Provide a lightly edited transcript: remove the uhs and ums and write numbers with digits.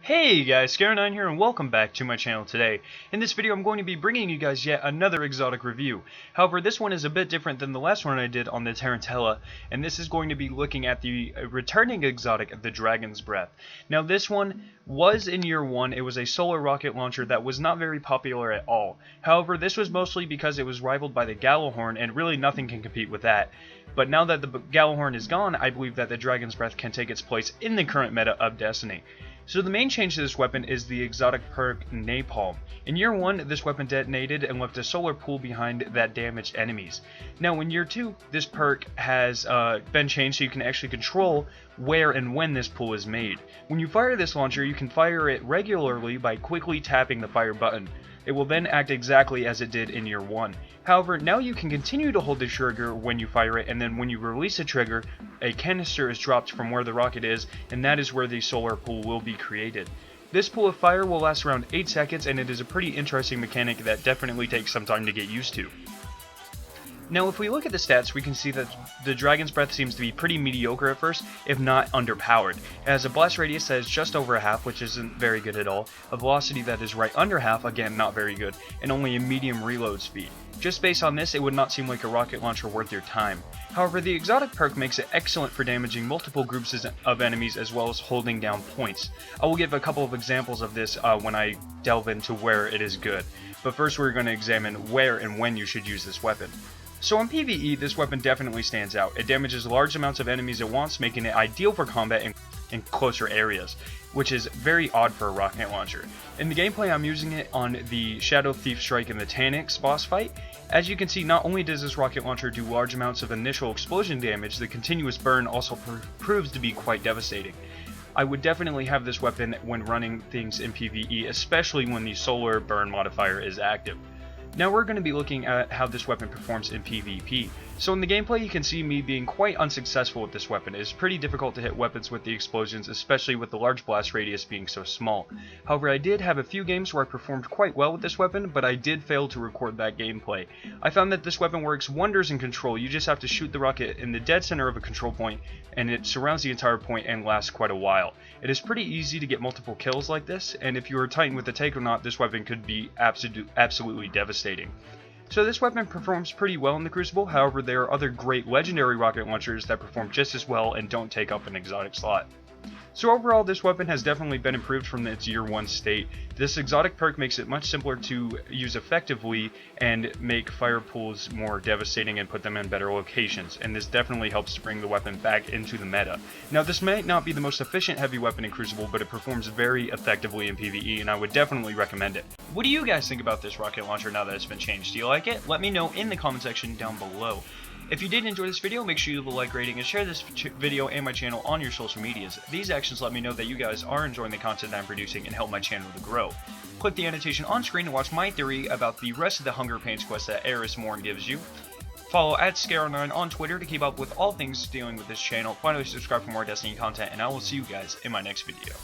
Hey guys, Scar9 here and welcome back to my channel today. In this video I'm going to be bringing you guys yet another exotic review. However, this one is a bit different than the last one I did on the Tarantella, and this is going to be looking at the returning exotic, the Dragon's Breath. Now this one was in year 1, it was a solar rocket launcher that was not very popular at all. However, this was mostly because it was rivaled by the Gallowhorn and really nothing can compete with that. But now that the Gallowhorn is gone, I believe that the Dragon's Breath can take its place in the current meta of Destiny. So the main change to this weapon is the exotic perk Napalm. In year 1, this weapon detonated and left a solar pool behind that damaged enemies. Now in year 2, this perk has been changed so you can actually control where and when this pool is made. When you fire this launcher, you can fire it regularly by quickly tapping the fire button. It will then act exactly as it did in year 1. However, now you can continue to hold the trigger when you fire it, and then when you release the trigger, a canister is dropped from where the rocket is, and that is where the solar pool will be created. This pool of fire will last around 8 seconds, and it is a pretty interesting mechanic that definitely takes some time to get used to. Now if we look at the stats, we can see that the Dragon's Breath seems to be pretty mediocre at first, if not underpowered. It has a blast radius that is just over half, which isn't very good at all, a velocity that is right under half, again not very good, and only a medium reload speed. Just based on this, it would not seem like a rocket launcher worth your time. However, the exotic perk makes it excellent for damaging multiple groups of enemies as well as holding down points. I will give a couple of examples of this when I delve into where it is good. But first we're going to examine where and when you should use this weapon. So in PvE, this weapon definitely stands out. It damages large amounts of enemies at once, making it ideal for combat in closer areas, which is very odd for a rocket launcher. In the gameplay, I'm using it on the Shadow Thief Strike and the Tanix boss fight. As you can see, not only does this rocket launcher do large amounts of initial explosion damage, the continuous burn also proves to be quite devastating. I would definitely have this weapon when running things in PvE, especially when the solar burn modifier is active. Now we're going to be looking at how this weapon performs in PvP. So in the gameplay you can see me being quite unsuccessful with this weapon. It is pretty difficult to hit weapons with the explosions, especially with the large blast radius being so small. However, I did have a few games where I performed quite well with this weapon, but I did fail to record that gameplay. I found that this weapon works wonders in control. You just have to shoot the rocket in the dead center of a control point, and it surrounds the entire point and lasts quite a while. It is pretty easy to get multiple kills like this, and if you are Titan with the Takeonaut, this weapon could be absolutely devastating. So this weapon performs pretty well in the Crucible, however there are other great legendary rocket launchers that perform just as well and don't take up an exotic slot. So overall, this weapon has definitely been improved from its year 1 state. This exotic perk makes it much simpler to use effectively and make fire pools more devastating and put them in better locations, and this definitely helps to bring the weapon back into the meta. Now this might not be the most efficient heavy weapon in Crucible, but it performs very effectively in PvE, and I would definitely recommend it. What do you guys think about this rocket launcher now that it's been changed? Do you like it? Let me know in the comment section down below. If you did enjoy this video, make sure you leave a like rating and share this video and my channel on your social medias. These actions let me know that you guys are enjoying the content I'm producing and help my channel to grow. Click the annotation on screen to watch my theory about the rest of the Hunger Pains quest that Eris Morn gives you. Follow @Scar9 on Twitter to keep up with all things dealing with this channel. Finally, subscribe for more Destiny content, and I will see you guys in my next video.